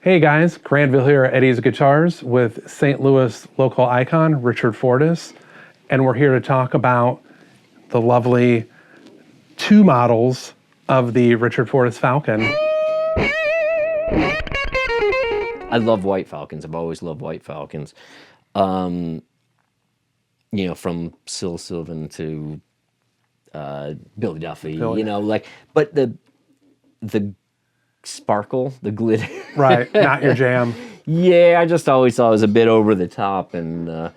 Hey guys, Granville here at Eddie's Guitars with St. Louis local icon Richard Fortus, and we're here to talk about the lovely two models of the Richard Fortus Falcon. I love white Falcons. I've always loved white Falcons. You know, from Syl Sylvan to Billy Duffy, you know, like, but the sparkle, the glitter. Right, not your jam. Yeah, I just always thought it was a bit over the top, and I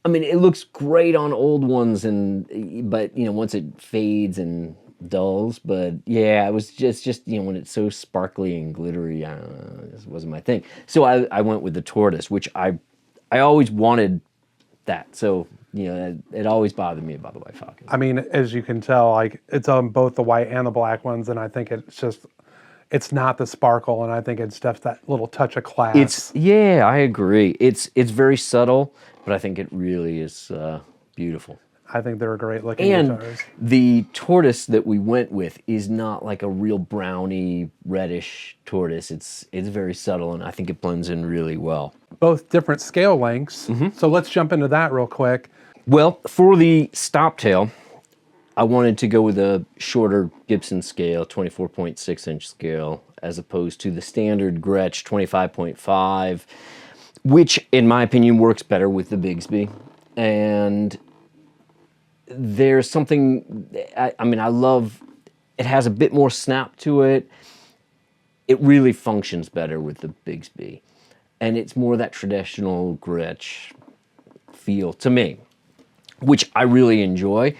mean, it looks great on old ones, but you know, once it fades and dulls, but yeah, it was just you know, when it's so sparkly and glittery, this wasn't my thing. So I went with the tortoise, which I always wanted that. So you know, it always bothered me about the white Falcon. I mean, as you can tell, like it's on both the white and the black ones, and I think it's not the sparkle, and I think it's just that little touch of class. Yeah, I agree. It's very subtle, but I think it really is beautiful. I think they're great looking guitars. The tortoise that we went with is not like a real browny, reddish tortoise. It's very subtle, and I think it blends in really well. Both different scale lengths, so let's jump into that real quick. Well, for the stoptail, I wanted to go with a shorter Gibson scale, 24.6-inch scale, as opposed to the standard Gretsch 25.5, which, in my opinion, works better with the Bigsby. And there's something, I mean, I love, it has a bit more snap to it. It really functions better with the Bigsby. And it's more that traditional Gretsch feel to me, which I really enjoy.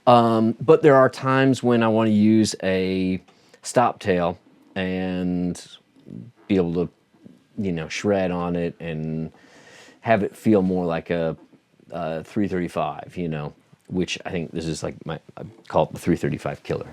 But there are times when I want to use a stoptail and be able to, you know, shred on it and have it feel more like a 335, you know, which I think this is like I call it the 335 killer.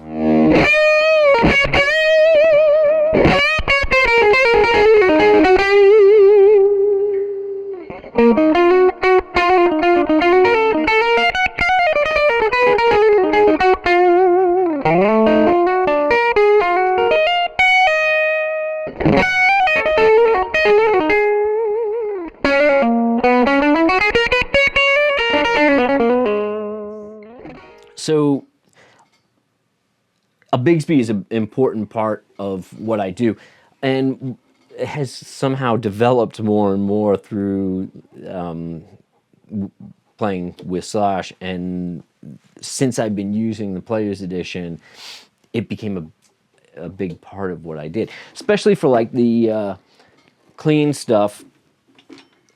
So a Bigsby is an important part of what I do, and it has somehow developed more and more through playing with Slash, and since I've been using the Player's Edition, it became a big part of what I did, especially for like the clean stuff.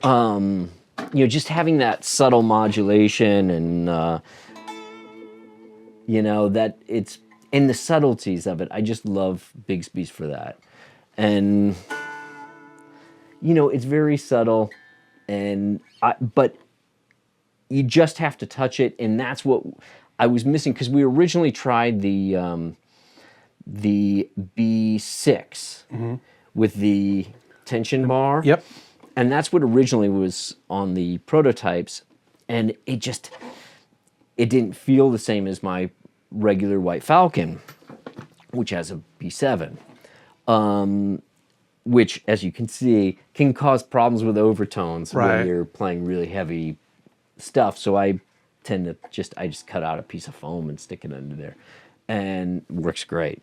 You know, just having that subtle modulation and you know, that it's in the subtleties of it. I just love Bigsby's for that. And, you know, it's very subtle, but you just have to touch it, and that's what I was missing, because we originally tried the B6 with the tension bar. Yep. And that's what originally was on the prototypes, and it didn't feel the same as my regular white Falcon, which has a B7. Which, as you can see, can cause problems with overtones when you're playing really heavy stuff. So I tend to just cut out a piece of foam and stick it under there, and it works great.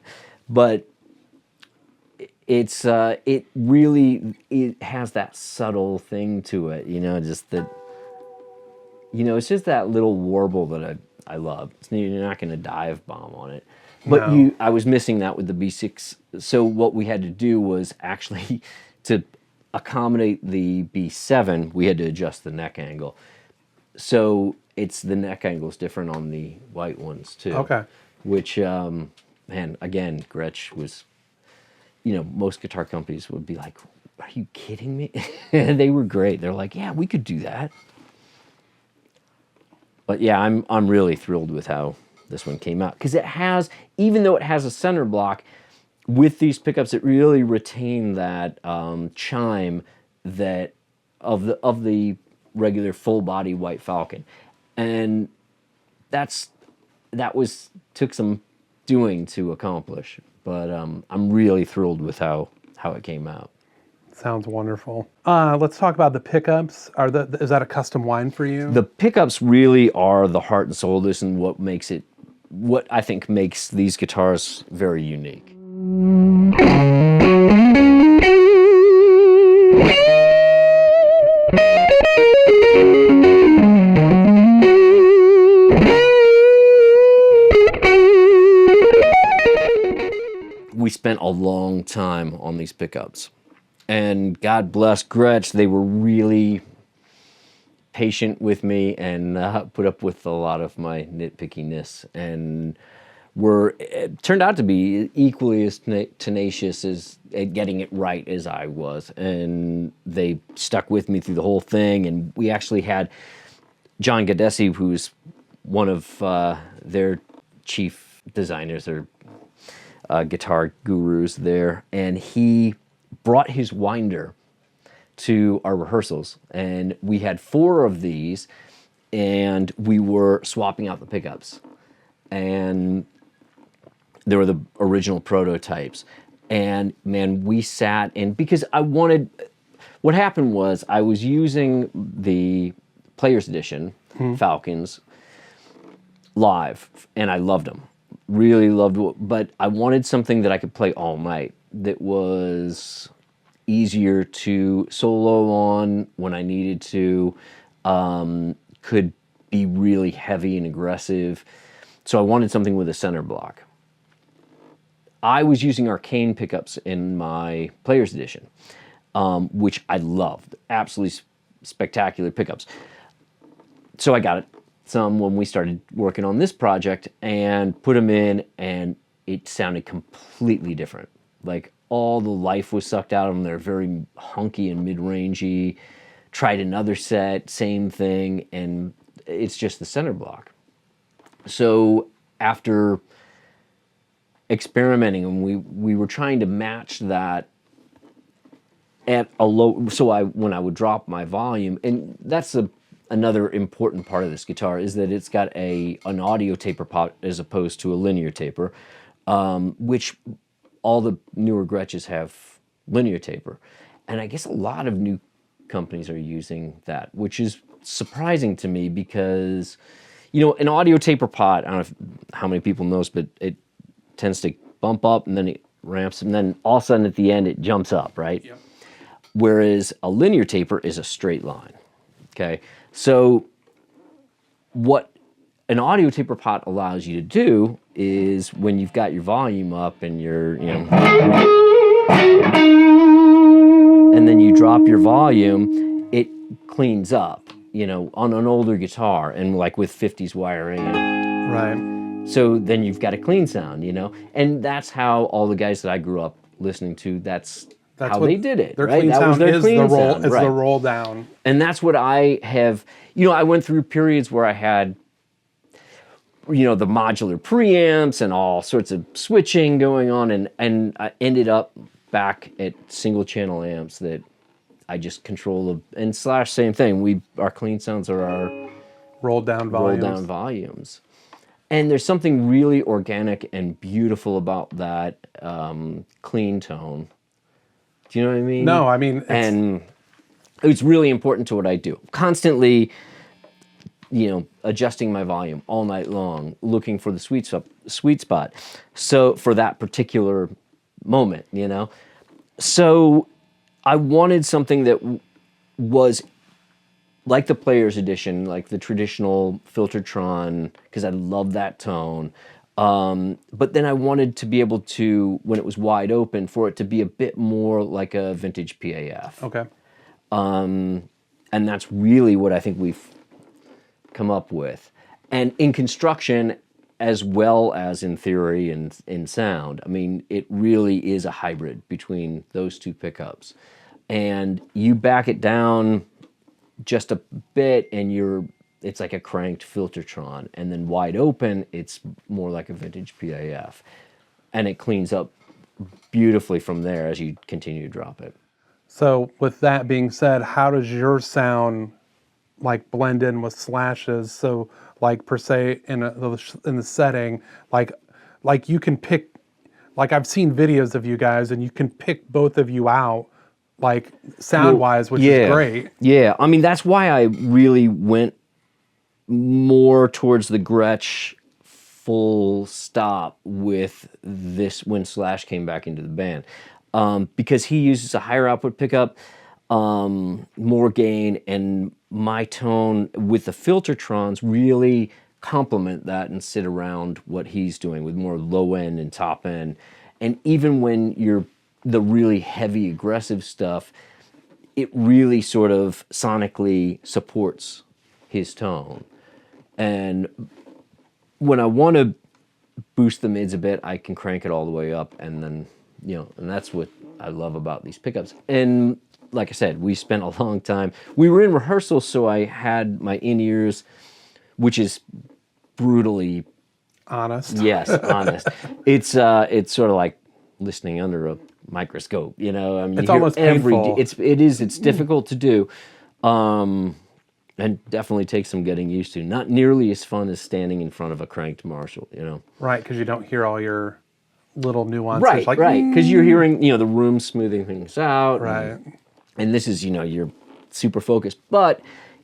But it has that subtle thing to it, you know, just that, you know, it's just that little warble that I love. You're not going to dive bomb on it. But No. I was missing that with the B6. So what we had to do was actually, to accommodate the B7, we had to adjust the neck angle. So the neck angle is different on the white ones too. Okay. Which, man, again, Gretsch was, you know, most guitar companies would be like, are you kidding me? They were great. They're like, yeah, we could do that. But yeah, I'm really thrilled with how this one came out, because it has, even though it has a center block, with these pickups, it really retained that chime that of the regular full body white Falcon, and took some doing to accomplish. But I'm really thrilled with how it came out. Sounds wonderful. Let's talk about the pickups. Is that a custom line for you? The pickups really are the heart and soul of this, and what I think makes these guitars very unique. We spent a long time on these pickups, and God bless Gretsch, they were really patient with me and put up with a lot of my nitpickiness, and turned out to be equally as tenacious at getting it right as I was. And they stuck with me through the whole thing. And we actually had John Gadesi, who's one of their chief designers or guitar gurus there, and he brought his winder to our rehearsals, and we had 4 of these, and we were swapping out the pickups, and they were the original prototypes. And man, we sat in, because what happened was I was using the Player's Edition Falcons live, and I loved them, really loved it, but I wanted something that I could play all night that was easier to solo on when I needed to, could be really heavy and aggressive. So I wanted something with a center block. I was using arcane pickups in my Player's Edition, which I loved. Absolutely spectacular pickups. So I got some when we started working on this project and put them in, and it sounded completely different. Like all the life was sucked out of them. They're very hunky and mid-rangey. Tried another set, same thing, and it's just the center block. So after experimenting, and we were trying to match that at a low, so when I would drop my volume, and that's another important part of this guitar, is that it's got an audio taper pot as opposed to a linear taper, which all the newer Gretsches have linear taper. And I guess a lot of new companies are using that, which is surprising to me because, you know, an audio taper pot, I don't know how many people knows, but it tends to bump up and then it ramps, and then all of a sudden at the end it jumps up, right? Yep. Whereas a linear taper is a straight line, okay? So what an audio taper pot allows you to do is when you've got your volume up and you're, you know, and then you drop your volume, it cleans up, you know, on an older guitar and like with 50s wiring. Right. So then you've got a clean sound, you know, and that's how all the guys that I grew up listening to, that's That's how what they did it. Their Right? clean That was sound their is clean the roll. sound. It's Right. the roll down. And that's what I have, I went through periods where I had, the modular preamps and all sorts of switching going on, and I ended up back at single channel amps that I just control and slash same thing. Our clean sounds are our Roll down volumes. And there's something really organic and beautiful about that clean tone. Do you know what I mean? No, I mean, and it's really important to what I do. Constantly, adjusting my volume all night long, looking for the sweet spot. So for that particular moment, So I wanted something that was like the Player's Edition, like the traditional Filtertron, because I love that tone. But then I wanted to be able to, when it was wide open, for it to be a bit more like a vintage PAF. Okay. And that's really what I think we've come up with. And in construction, as well as in theory and in sound, I mean, it really is a hybrid between those two pickups. And you back it down just a bit and it's like a cranked Filtertron, and then wide open, it's more like a vintage PAF. And it cleans up beautifully from there as you continue to drop it. So with that being said, how does your sound like blend in with Slash's? So like per se in the setting, like you can pick, like I've seen videos of you guys and you can pick both of you out like sound wise, which is great. Yeah, I mean, that's why I really went more towards the Gretsch full stop with this when Slash came back into the band. Because he uses a higher output pickup, more gain, and my tone with the Filtertrons really complement that and sit around what he's doing with more low end and top end. And even when you're the really heavy aggressive stuff, it really sort of sonically supports his tone. And when I want to boost the mids a bit, I can crank it all the way up, and then, and that's what I love about these pickups. And like I said, we spent a long time. We were in rehearsal, so I had my in-ears, which is brutally honest. Yes, honest. It's sort of like listening under a microscope. I mean, it's almost painful. It's difficult to do, and definitely takes some getting used to. Not nearly as fun as standing in front of a cranked Marshall. Right, because you don't hear all your little nuances. Right, like, right. Because you're hearing, the room smoothing things out. Right. And this is, you're super focused. But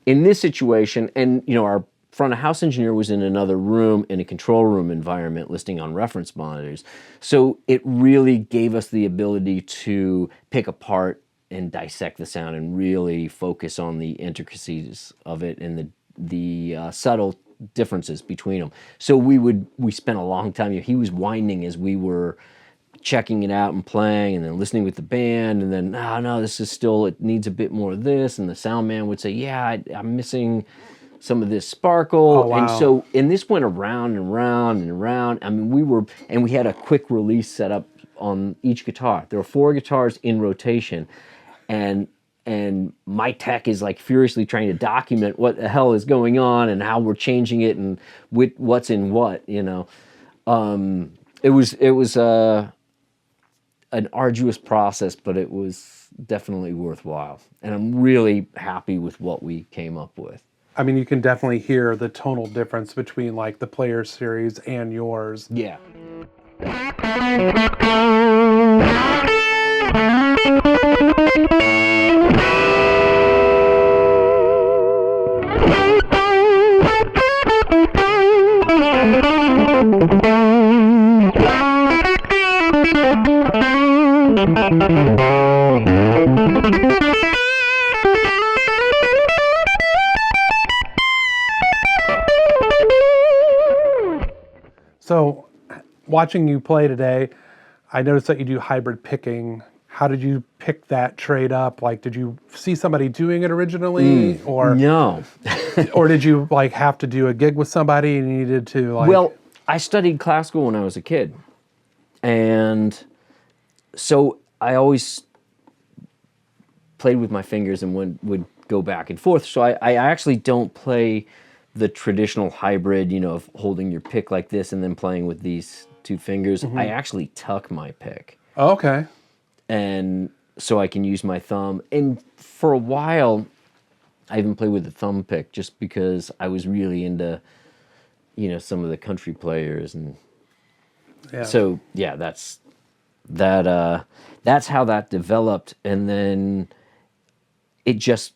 in this situation, and, our front of house engineer was in another room in a control room environment listening on reference monitors. So it really gave us the ability to pick apart and dissect the sound and really focus on the intricacies of it and the subtle differences between them. So we spent a long time, he was winding as we were checking it out and playing and then listening with the band, and then, no, this is still, it needs a bit more of this, and the sound man would say, yeah, I'm missing some of this sparkle. Oh, wow. And this went around and around and around. I mean, we had a quick release set up on each guitar. There were 4 guitars in rotation, and my tech is like furiously trying to document what the hell is going on and how we're changing it and what's in what, It was an arduous process, but it was definitely worthwhile. And I'm really happy with what we came up with. I mean, you can definitely hear the tonal difference between like the Player series and yours. Yeah. So, watching you play today, I noticed that you do hybrid picking. How did you pick that trade up? Like, did you see somebody doing it originally, or no, or did you like have to do a gig with somebody and you needed to like? Well, I studied classical when I was a kid, and so I always played with my fingers and would go back and forth. So I actually don't play the traditional hybrid, you know, of holding your pick like this and then playing with these two fingers. I actually tuck my pick. Oh, okay. And so I can use my thumb. And for a while, I even played with the thumb pick just because I was really into, you know, some of the country players. And so, yeah, that's how that developed. And then it just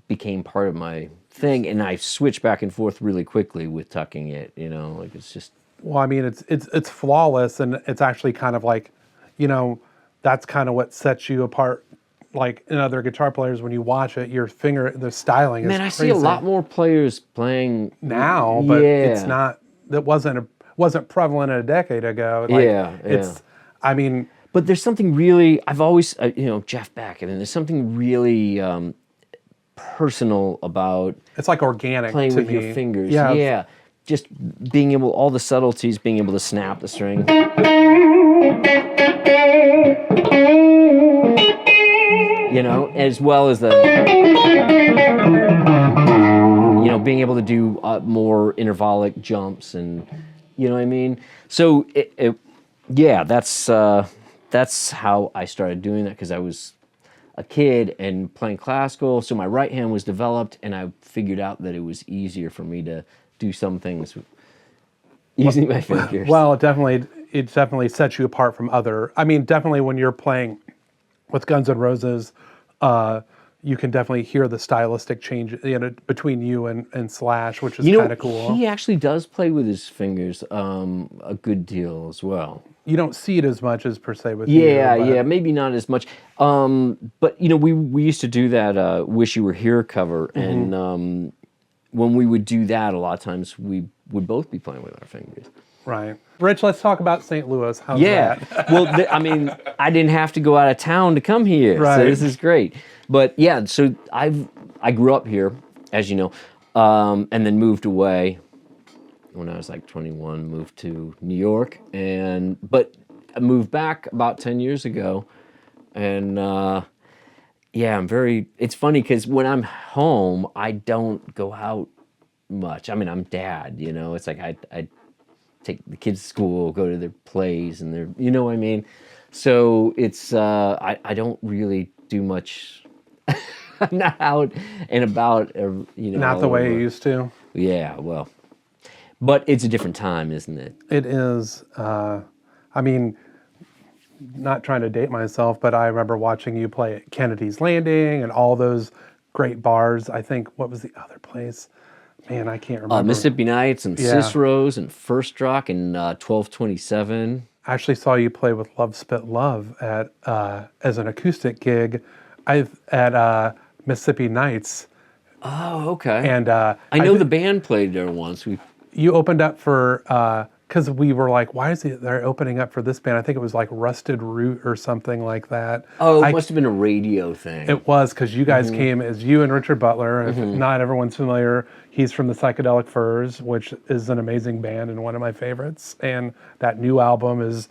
became part of my thing. And I switched back and forth really quickly with tucking it, you know, like it's just. Well, I mean, it's flawless, and it's actually kind of like, you know, that's kind of what sets you apart, like in other guitar players. When you watch it, your finger, the styling is Man, I crazy. see a lot more players playing now, but it's not. That wasn't prevalent a decade ago. Like, it's. I mean, but there's something really. I've always, you know, Jeff Beck. I mean, there's something really personal about. It's like organic playing to with me. your fingers. Yeah. Yeah. Just being able, all the subtleties, being able to snap the string. You know, as well as the, you know, being able to do more intervallic jumps and, you know what I mean? So, yeah, that's how I started doing that, because I was a kid and playing classical, so my right hand was developed, and I figured out that it was easier for me to do some things using my fingers. Well, it definitely sets you apart from other. I mean, definitely when you're playing with Guns N' Roses, you can definitely hear the stylistic change, you know, between you and Slash, which is kind of cool. He actually does play with his fingers a good deal as well. You don't see it as much as per se with you. Yeah, maybe not as much. But you know, we used to do that "Wish You Were Here" cover, and when we would do that, a lot of times we would both be playing with our fingers. Right. Rich, let's talk about St. Louis. How's that? Well, I mean, I didn't have to go out of town to come here, so this is great. But yeah, so I grew up here, as you know, and then moved away when I was like 21. Moved to New York, but I moved back about 10 years ago, and yeah, it's funny because when I'm home, I don't go out much. I mean, I'm dad, you know. It's like I take the kids to school, go to their plays, and their, you know what I mean. So it's I don't really do much. I'm not out and about, you know. Not the way you used to. Yeah, well, but it's a different time, isn't it? It is. I mean, not trying to date myself, but I remember watching you play at Kennedy's Landing and all those great bars. I think, what was the other place? Man, I can't remember. Mississippi Nights and Cicero's and First Rock and 1227. I actually saw you play with Love Spit Love at as an acoustic gig at Mississippi Nights. Oh, okay. And I know the band played there once. You opened up for, because we were like, why is they're opening up for this band? I think it was like Rusted Root or something like that. Oh, it must have been a radio thing. It was, because you guys came as you and Richard Butler. If not everyone's familiar, he's from the Psychedelic Furs, which is an amazing band and one of my favorites. And that new album is...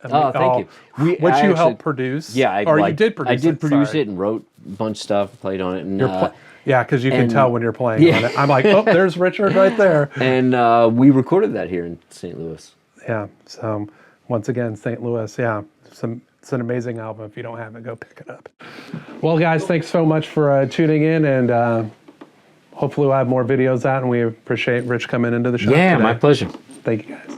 Oh, thank you. Which you helped produce. Yeah, you did produce it. I did produce it and wrote a bunch of stuff, played on it. And, yeah, because you can tell when you're playing on it. I'm like, oh, there's Richard right there. And we recorded that here in St. Louis. Yeah, so once again, St. Louis, yeah. It's an amazing album. If you don't have it, go pick it up. Well, guys, thanks so much for tuning in, and hopefully we'll have more videos out, and we appreciate Rich coming into the show today. My pleasure. Thank you, guys.